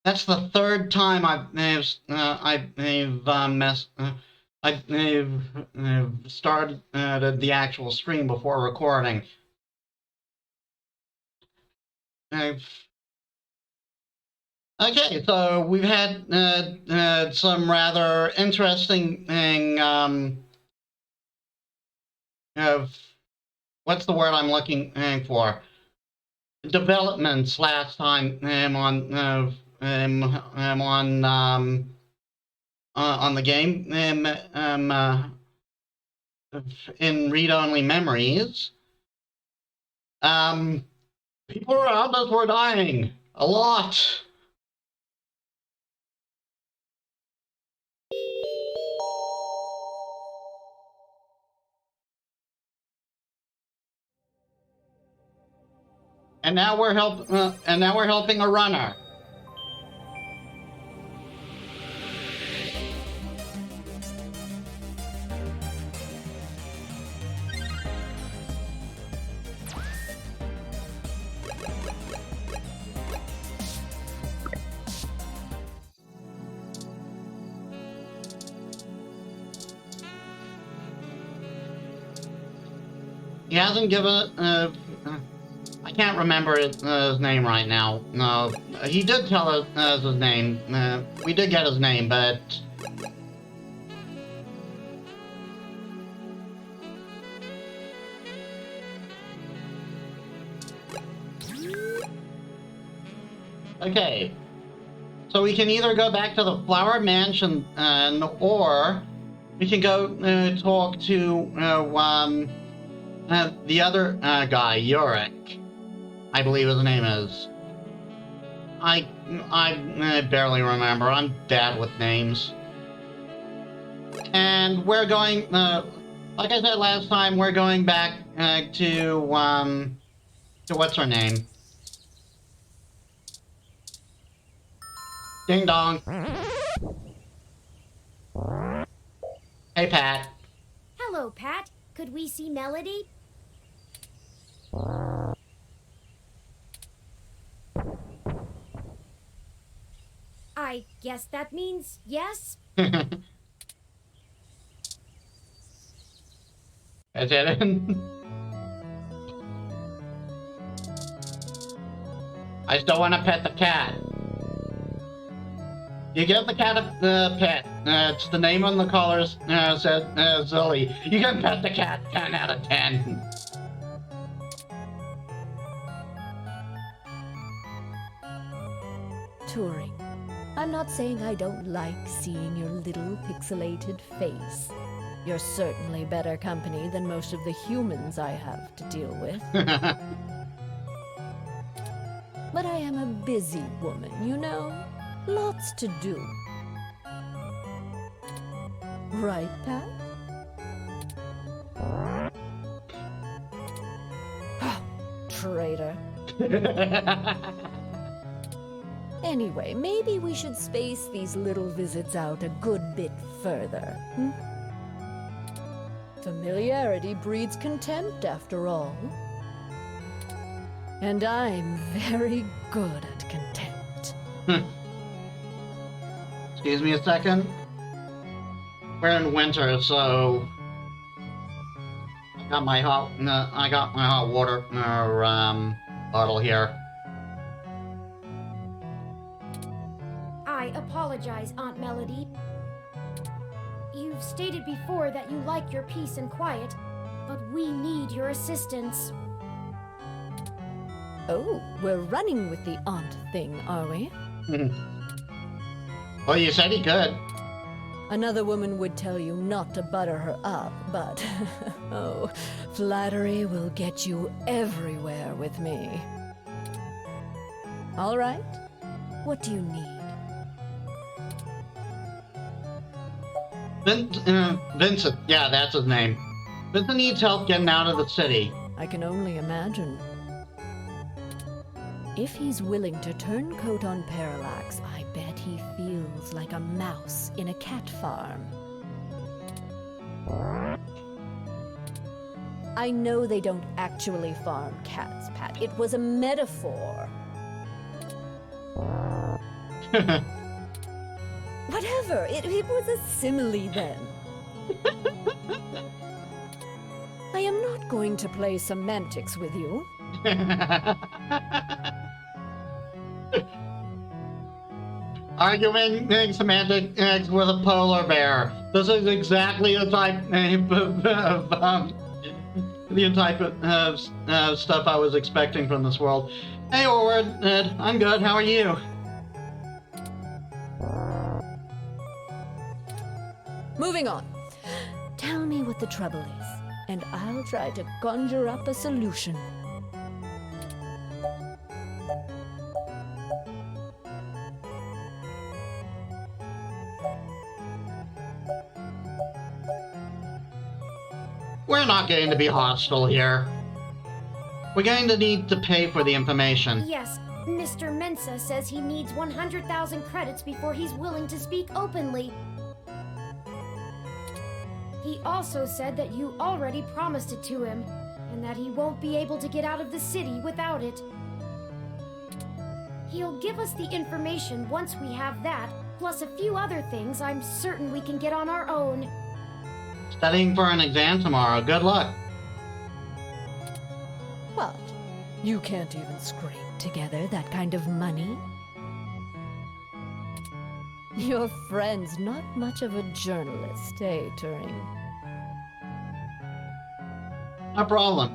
That's the third time I've started the actual stream before recording. Okay, so we've had some rather interesting what's the word I'm looking for? Developments last time on the game in read-only memories. People around us were dying a lot. And now we're helping a runner. He hasn't given I can't remember his name right now. No, he did tell us his name. We did get his name, but okay. So we can either go back to the Flower Mansion, or we can go talk to the other guy, Yorick. I believe his name is. I barely remember. I'm bad with names. And we're going, like I said last time, we're going back to what's her name? Ding dong. Hey, Pat. Hello, Pat. Could we see Melody? I guess that means yes? That's it. I still want to pet the cat. You give the cat a pet. It's the name on the collar said Zully. You can pet the cat 10 out of 10. Turing, I'm not saying I don't like seeing your little pixelated face. You're certainly better company than most of the humans I have to deal with. But I am a busy woman, you know? Lots to do. Right, Pat? Traitor. Anyway, maybe we should space these little visits out a good bit further. Familiarity breeds contempt, after all. And I'm very good at contempt. Excuse me a second. We're in winter, so I got my hot water bottle here. I apologize, Aunt Melody. You've stated before that you like your peace and quiet, but we need your assistance. Oh, we're running with the aunt thing, are we? Well, you said he could. Another woman would tell you not to butter her up, but oh, flattery will get you everywhere with me. All right, what do you need? Vincent, yeah, that's his name. Vincent needs help getting out of the city. I can only imagine. If he's willing to turn coat on Parallax, I bet he feels like a mouse in a cat farm. I know they don't actually farm cats, Pat. It was a metaphor. Whatever, it was a simile then. I am not going to play semantics with you. Arguing semantics with a polar bear. This is exactly the type of stuff I was expecting from this world. Hey, Orward, I'm good. How are you? Moving on. Tell me what the trouble is, and I'll try to conjure up a solution. We're not going to be hostile here. We're going to need to pay for the information. Yes, Mr. Mensa says he needs 100,000 credits before he's willing to speak openly. He also said that you already promised it to him, and that he won't be able to get out of the city without it. He'll give us the information once we have that, plus a few other things I'm certain we can get on our own. Studying for an exam tomorrow. Good luck. What? You can't even scrape together that kind of money? Your friend's not much of a journalist, eh, Turing? No problem.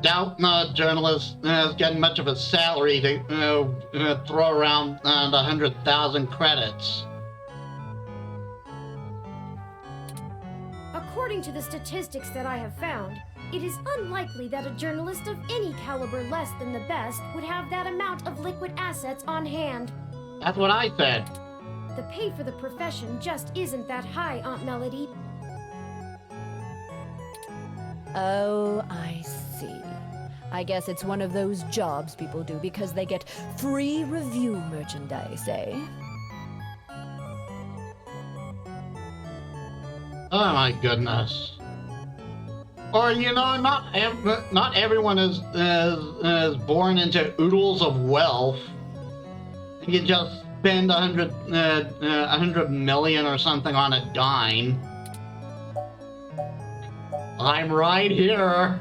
Doubt journalists getting much of a salary to throw around 100,000 credits. According to the statistics that I have found, it is unlikely that a journalist of any caliber less than the best would have that amount of liquid assets on hand. That's what I said. The pay for the profession just isn't that high, Aunt Melody. Oh, I see. I guess it's one of those jobs people do because they get free review merchandise, eh? Oh my goodness. Or, you know, not everyone is born into oodles of wealth. You can just spend 100 million or something on a dime. I'm right here.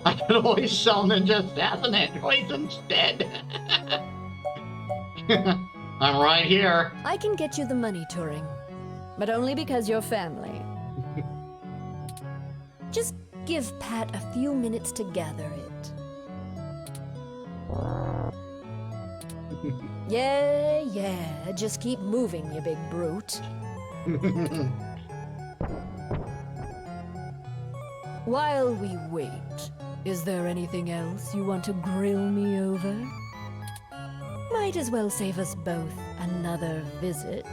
I could always sell ninja assassin androids instead. I'm right here. I can get you the money, Turing. But only because you're family. Just give Pat a few minutes to gather it. Yeah, just keep moving, you big brute. While we wait, is there anything else you want to grill me over? Might as well save us both another visit.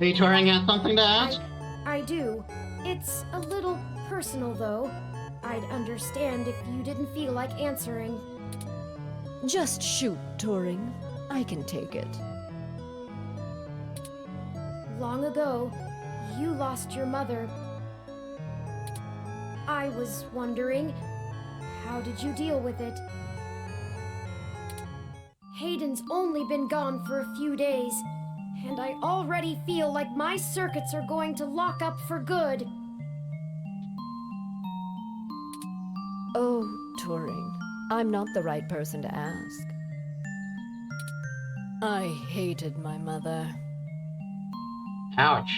Any Turing has something to ask? I do. It's a little personal, though. I'd understand if you didn't feel like answering. Just shoot, Turing. I can take it. Long ago, you lost your mother. I was wondering, how did you deal with it? Hayden's only been gone for a few days, and I already feel like my circuits are going to lock up for good. Oh, Turing, I'm not the right person to ask. I hated my mother. Ouch.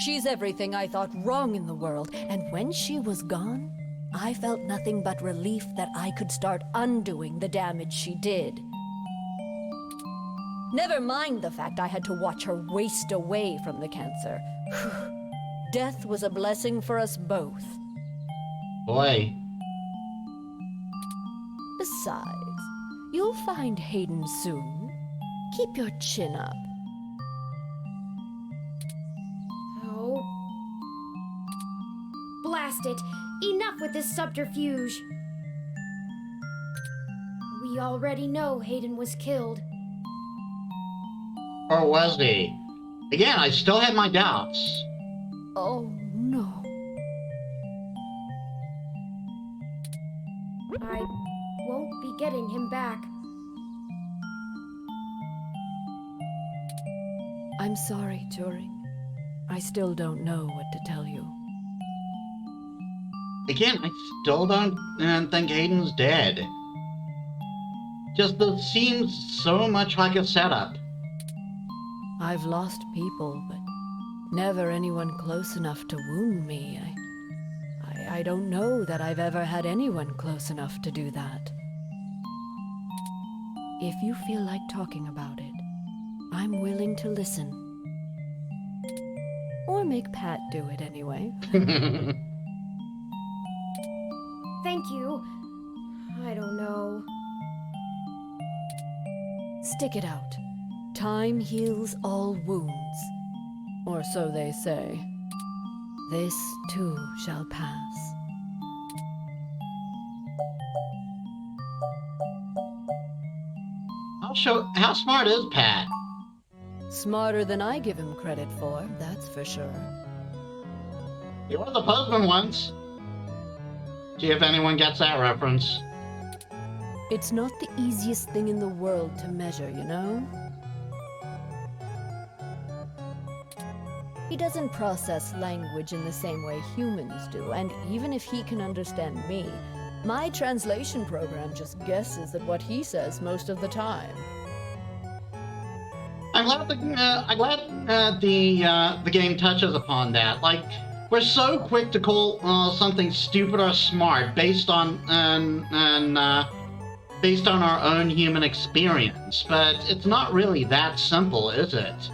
She's everything I thought wrong in the world, and when she was gone, I felt nothing but relief that I could start undoing the damage she did. Never mind the fact I had to watch her waste away from the cancer. Death was a blessing for us both. Boy. Besides, you'll find Hayden soon. Keep your chin up. Oh. past it. Enough with this subterfuge. We already know Hayden was killed. Or was he? Again, I still have my doubts. Oh, no. I won't be getting him back. I'm sorry, Turing. I still don't know what to tell you. Again, I still don't think Hayden's dead. Just this seems so much like a setup. I've lost people, but never anyone close enough to wound me. I don't know that I've ever had anyone close enough to do that. If you feel like talking about it, I'm willing to listen. Or make Pat do it anyway. Thank you. I don't know. Stick it out. Time heals all wounds. Or so they say. This too shall pass. How smart is Pat? Smarter than I give him credit for, that's for sure. He was a postman once. See if anyone gets that reference. It's not the easiest thing in the world to measure, you know? He doesn't process language in the same way humans do, and even if he can understand me, my translation program just guesses at what he says most of the time. I'm glad the game touches upon that. Like, we're so quick to call something stupid or smart based on our own human experience, but it's not really that simple, is it?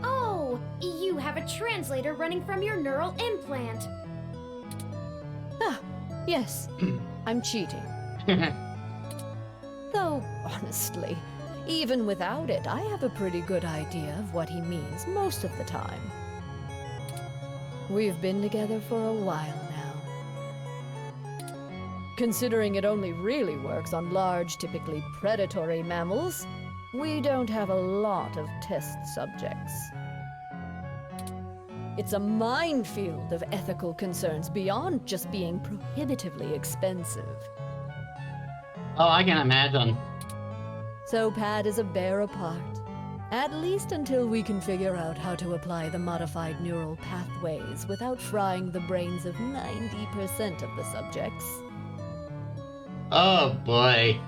Oh, you have a translator running from your neural implant. Ah, yes, I'm cheating. Though, honestly, even without it, I have a pretty good idea of what he means most of the time. We've been together for a while now. Considering it only really works on large, typically predatory mammals, we don't have a lot of test subjects. It's a minefield of ethical concerns beyond just being prohibitively expensive. Oh, I can imagine. So Pat is a bear apart. At least until we can figure out how to apply the modified neural pathways without frying the brains of 90% of the subjects. Oh boy.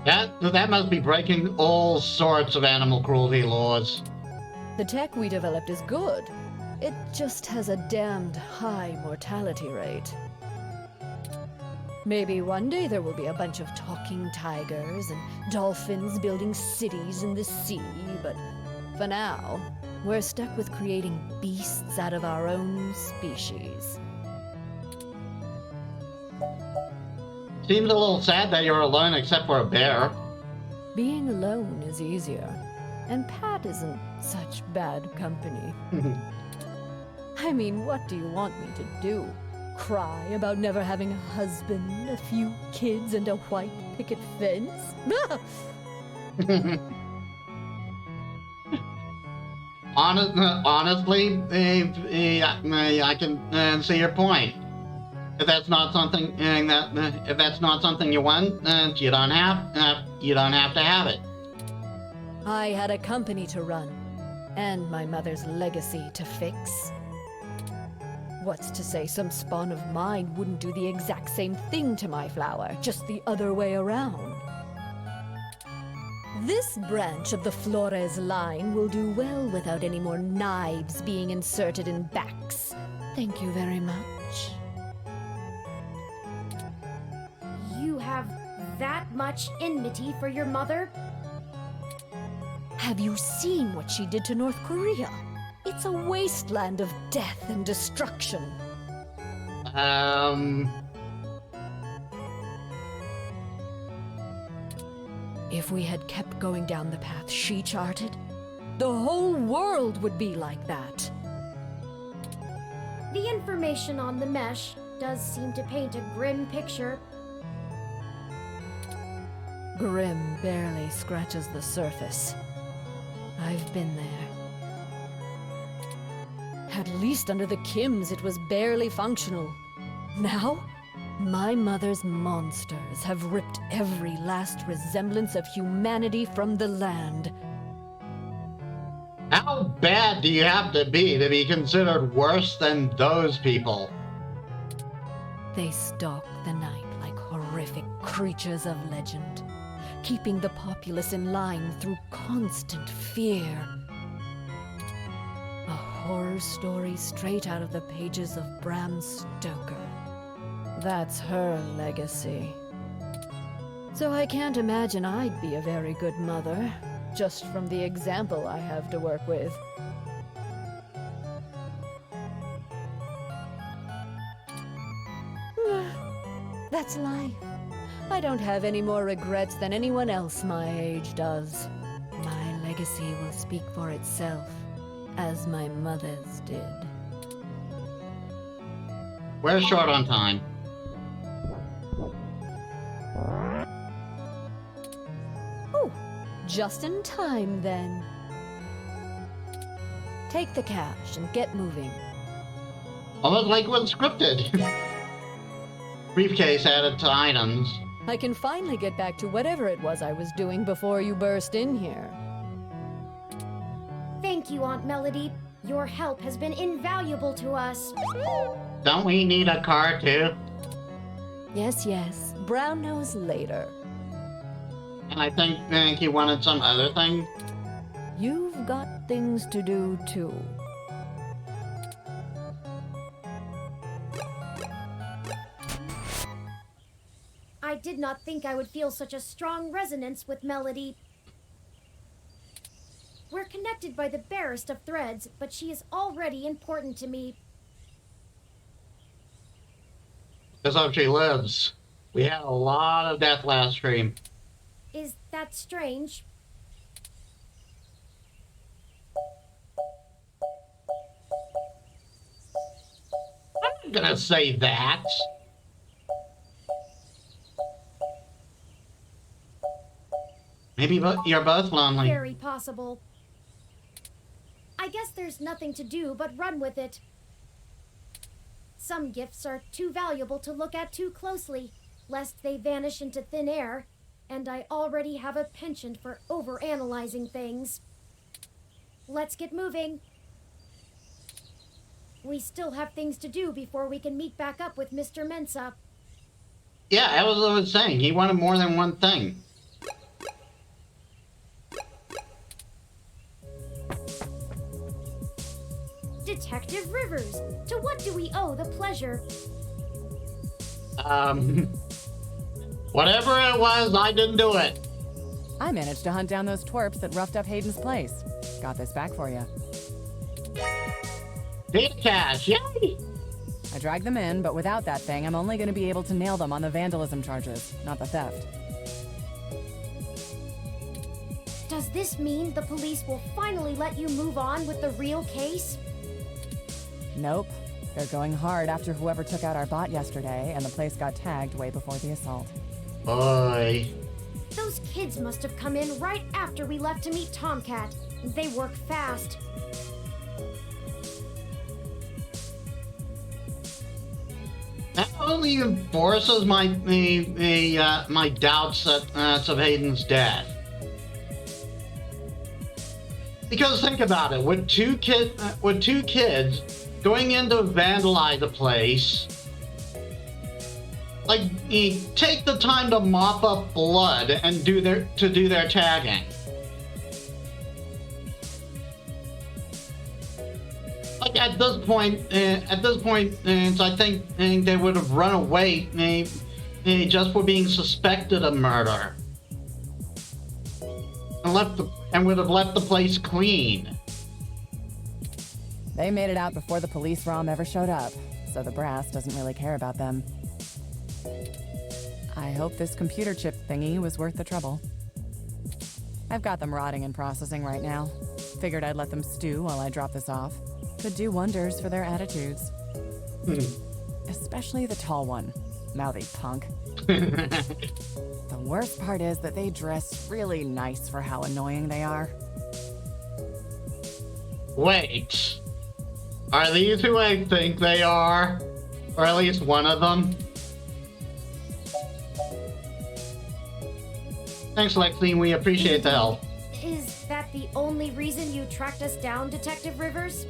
That must be breaking all sorts of animal cruelty laws. The tech we developed is good. It just has a damned high mortality rate. Maybe one day there will be a bunch of talking tigers and dolphins building cities in the sea, but for now, we're stuck with creating beasts out of our own species. Seems a little sad that you're alone except for a bear. Being alone is easier, and Pat isn't such bad company. I mean, what do you want me to do? Cry about never having a husband, a few kids, and a white picket fence? Honestly, I can see your point. If that's not something you want, you don't have to have it. I had a company to run, and my mother's legacy to fix. What's to say some spawn of mine wouldn't do the exact same thing to my flower, just the other way around? This branch of the Flores line will do well without any more knives being inserted in backs. Thank you very much. You have that much enmity for your mother? Have you seen what she did to North Korea? It's a wasteland of death and destruction. If we had kept going down the path she charted, the whole world would be like that. The information on the mesh does seem to paint a grim picture. Grim barely scratches the surface. I've been there. At least under the Kims, it was barely functional. Now, my mother's monsters have ripped every last resemblance of humanity from the land. How bad do you have to be considered worse than those people? They stalk the night like horrific creatures of legend, keeping the populace in line through constant fear. A horror story straight out of the pages of Bram Stoker. That's her legacy. So I can't imagine I'd be a very good mother, just from the example I have to work with. That's life. I don't have any more regrets than anyone else my age does. My legacy will speak for itself, as my mother's did. We're short on time. Oh, just in time then. Take the cash and get moving. Almost like it was scripted. Briefcase added to items. I can finally get back to whatever it was I was doing before you burst in here. Thank you, Aunt Melody. Your help has been invaluable to us. Don't we need a car too? Yes, yes. Brown knows later. And I think you wanted some other thing. You've got things to do too. I did not think I would feel such a strong resonance with Melody. We're connected by the barest of threads, but she is already important to me. That's how she lives. We had a lot of death last stream. Is that strange? I'm not gonna say that. Maybe you're both lonely. Very possible. I guess there's nothing to do but run with it. Some gifts are too valuable to look at too closely, lest they vanish into thin air, and I already have a penchant for overanalyzing things. Let's get moving. We still have things to do before we can meet back up with Mr. Mensa. Yeah, I was saying, he wanted more than one thing. Detective Rivers, to what do we owe the pleasure? Whatever it was, I didn't do it. I managed to hunt down those twerps that roughed up Hayden's place. Got this back for you. Data cash, yay! I dragged them in, but without that thing, I'm only going to be able to nail them on the vandalism charges, not the theft. Does this mean the police will finally let you move on with the real case? Nope. They're going hard after whoever took out our bot yesterday, and the place got tagged way before the assault. Boy. Those kids must have come in right after we left to meet Tomcat. They work fast. That only enforces my doubts of Hayden's death. Because think about it, with two kids going in to vandalize the place, like, you take the time to mop up blood and do their tagging. Like at this point, I think they would have run away just for being suspected of murder, and would have left the place clean. They made it out before the police ROM ever showed up, so the brass doesn't really care about them. I hope this computer chip thingy was worth the trouble. I've got them rotting and processing right now. Figured I'd let them stew while I drop this off. Could do wonders for their attitudes. Especially the tall one. Mouthy punk. The worst part is that they dress really nice for how annoying they are. Wait. Are these who I think they are? Or at least one of them? Thanks, Lexi. We appreciate the help. Is that the only reason you tracked us down, Detective Rivers?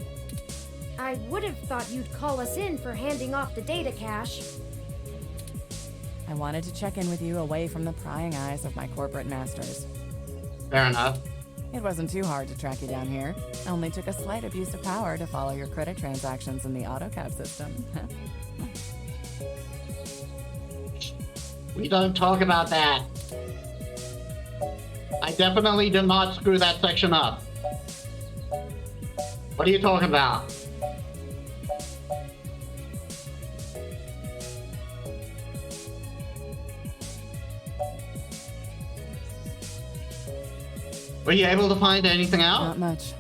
I would have thought you'd call us in for handing off the data cache. I wanted to check in with you away from the prying eyes of my corporate masters. Fair enough. It wasn't too hard to track you down here. Only took a slight abuse of power to follow your credit transactions in the AutoCAD system. We don't talk about that. I definitely did not screw that section up. What are you talking about? Were you able to find anything out? Not much.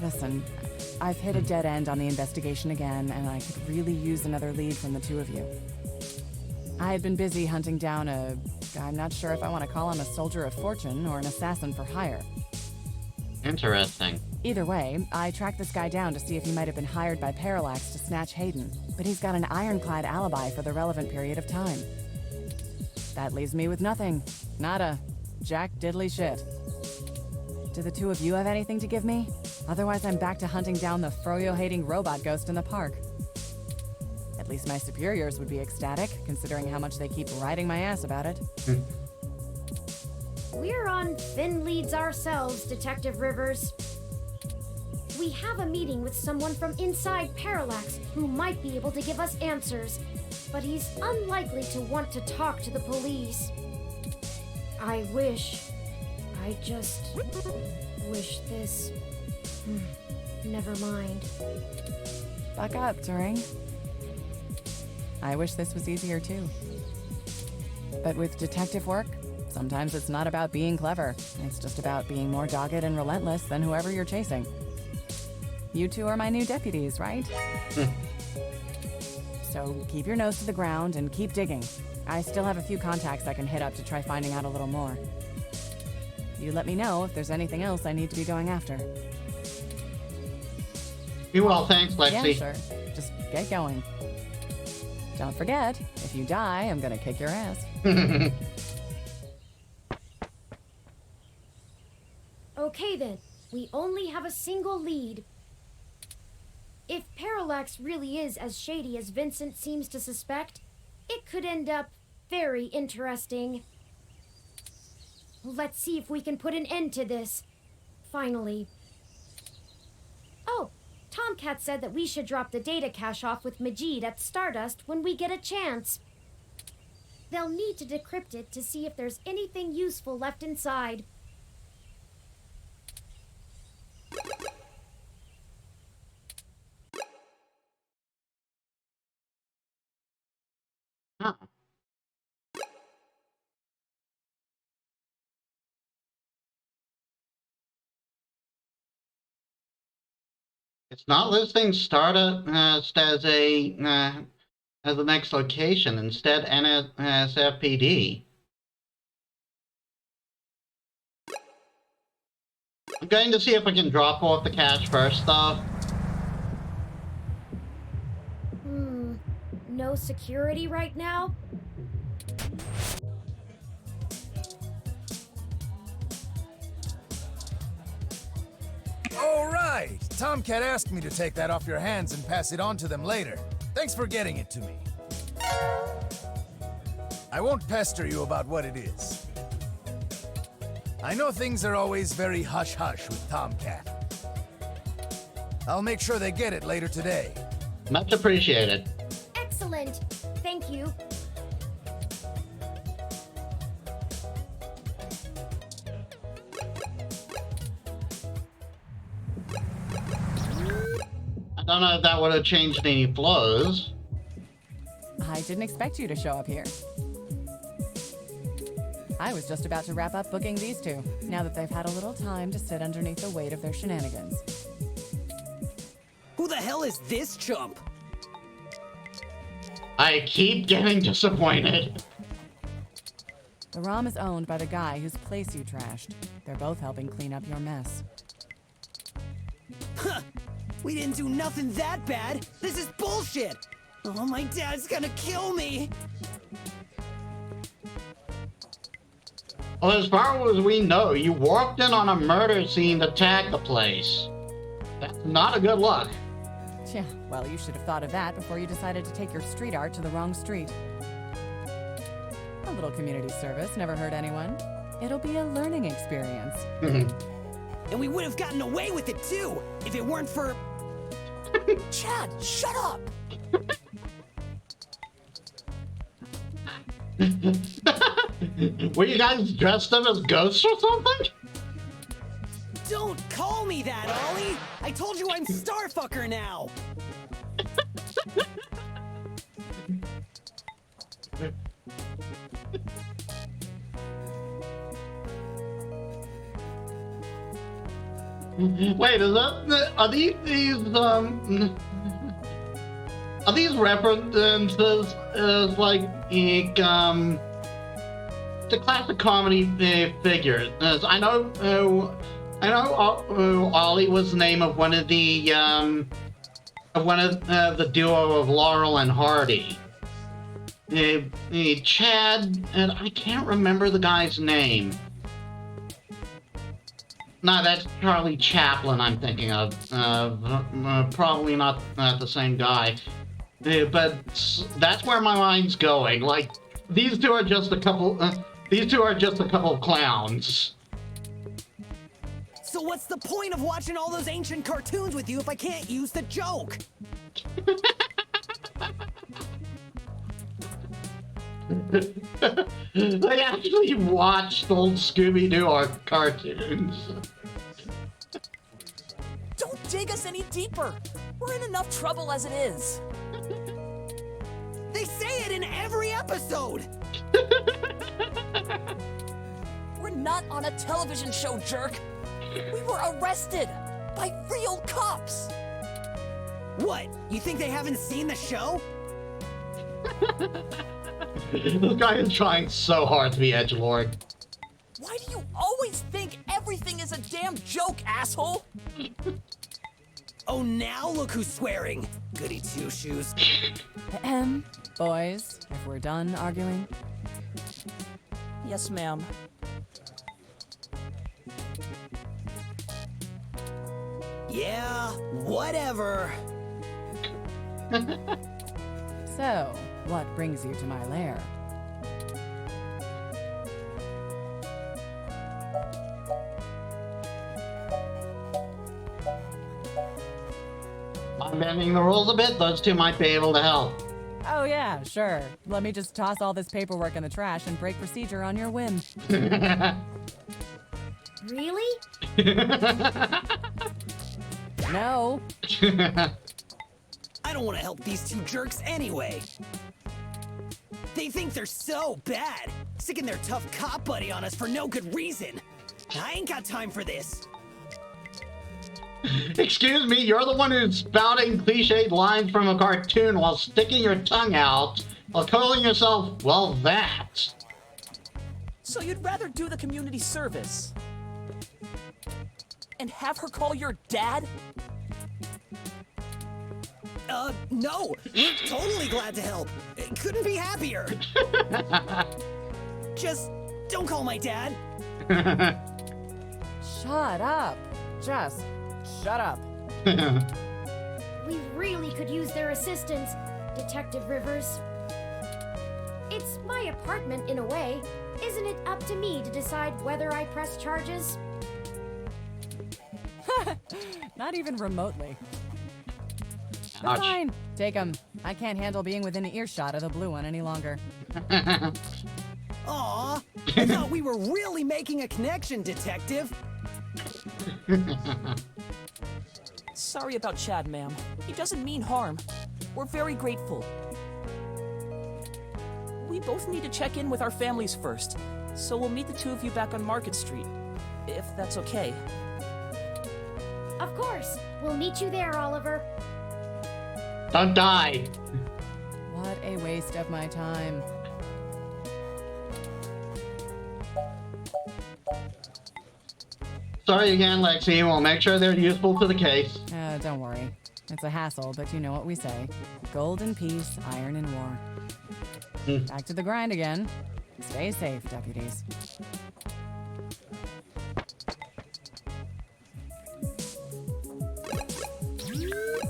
Listen, I've hit a dead end on the investigation again, and I could really use another lead from the two of you. I had been busy hunting down I'm not sure if I want to call him a soldier of fortune or an assassin for hire. Interesting. Either way, I tracked this guy down to see if he might have been hired by Parallax to snatch Hayden, but he's got an ironclad alibi for the relevant period of time. That leaves me with nothing. Nada. Jack diddly shit. Do the two of you have anything to give me? Otherwise, I'm back to hunting down the froyo-hating robot ghost in the park. At least my superiors would be ecstatic, considering how much they keep riding my ass about it. We're on thin leads ourselves, Detective Rivers. We have a meeting with someone from inside Parallax who might be able to give us answers, but he's unlikely to want to talk to the police. I just wish this... Never mind. Buck up, Turing. I wish this was easier too. But with detective work, sometimes it's not about being clever. It's just about being more dogged and relentless than whoever you're chasing. You two are my new deputies, right? So keep your nose to the ground and keep digging. I still have a few contacts I can hit up to try finding out a little more. You let me know if there's anything else I need to be going after. You will, thanks, Lexi. Yeah, sure. Just get going. Don't forget, if you die, I'm gonna kick your ass. Okay then, we only have a single lead. If Parallax really is as shady as Vincent seems to suspect, it could end up very interesting. Let's see if we can put an end to this. Finally. Oh, Tomcat said that we should drop the data cache off with Majid at Stardust when we get a chance. They'll need to decrypt it to see if there's anything useful left inside. Huh. It's not listing Stardust as the next location. Instead, NSFPD. I'm going to see if I can drop off the cache first, though. No security right now? All right! Tomcat asked me to take that off your hands and pass it on to them later. Thanks for getting it to me. I won't pester you about what it is. I know things are always very hush-hush with Tomcat. I'll make sure they get it later today. Much appreciated. Excellent. Thank you. I don't know if that would have changed any flows. I didn't expect you to show up here. I was just about to wrap up booking these two, now that they've had a little time to sit underneath the weight of their shenanigans. Who the hell is this chump? I keep getting disappointed. The ROM is owned by the guy whose place you trashed. They're both helping clean up your mess. Huh! We didn't do nothing that bad! This is bullshit! Oh, my dad's gonna kill me! Well, as far as we know, you walked in on a murder scene to tag the place. That's not a good look. Yeah, well, you should have thought of that before you decided to take your street art to the wrong street. A little community service never hurt anyone. It'll be a learning experience. And we would have gotten away with it too, if it weren't for... Chad, shut up! Were you guys dressed up as ghosts or something? Don't call me that, Ollie! I told you I'm Starfucker now! Wait, are these references like the classic comedy figures? I know Ollie was the name of one of the duo of Laurel and Hardy. Chad, and I can't remember the guy's name. No, that's Charlie Chaplin I'm thinking of. Probably not the same guy. But that's where my mind's going. Like, these two are just a couple of clowns. So what's the point of watching all those ancient cartoons with you if I can't use the joke? They actually watched old Scooby-Doo cartoons. Don't dig us any deeper. We're in enough trouble as it is. They say it in every episode! We're not on a television show, jerk. We were arrested by real cops. What? You think they haven't seen the show? This guy is trying so hard to be edgelord. Why do you always think everything is a damn joke, asshole? Oh, now look who's swearing. Goody two-shoes. Boys, if we're done arguing. Yes, ma'am. Yeah, whatever. So, what brings you to my lair? I'm bending the rules a bit. Those two might be able to help. Oh yeah, sure. Let me just toss all this paperwork in the trash and break procedure on your whim. Really? No. I don't want to help these two jerks anyway. They think they're so bad, sticking their tough cop buddy on us for no good reason. I ain't got time for this. Excuse me, you're the one who's spouting cliched lines from a cartoon while sticking your tongue out while calling yourself, well, that. So you'd rather do the community service and have her call your dad? No. We're totally glad to help. Couldn't be happier. Just don't call my dad. Shut up. Just shut up. We really could use their assistance, Detective Rivers. It's my apartment in a way. Isn't it up to me to decide whether I press charges? Not even remotely. But Ouch. fine. Take 'em. I can't handle being within earshot of the blue one any longer. Aw, I thought we were really making a connection, Detective. Sorry about Chad, ma'am. He doesn't mean harm. We're very grateful. We both need to check in with our families first, so we'll meet the two of you back on Market Street, if that's okay. Of course. We'll meet you there, Oliver. Don't die. What a waste of my time. Sorry again, Lexi. We'll make sure they're useful to the case. Don't worry. It's a hassle, but you know what we say. Gold in peace, iron in war. Back to the grind again. Stay safe, deputies.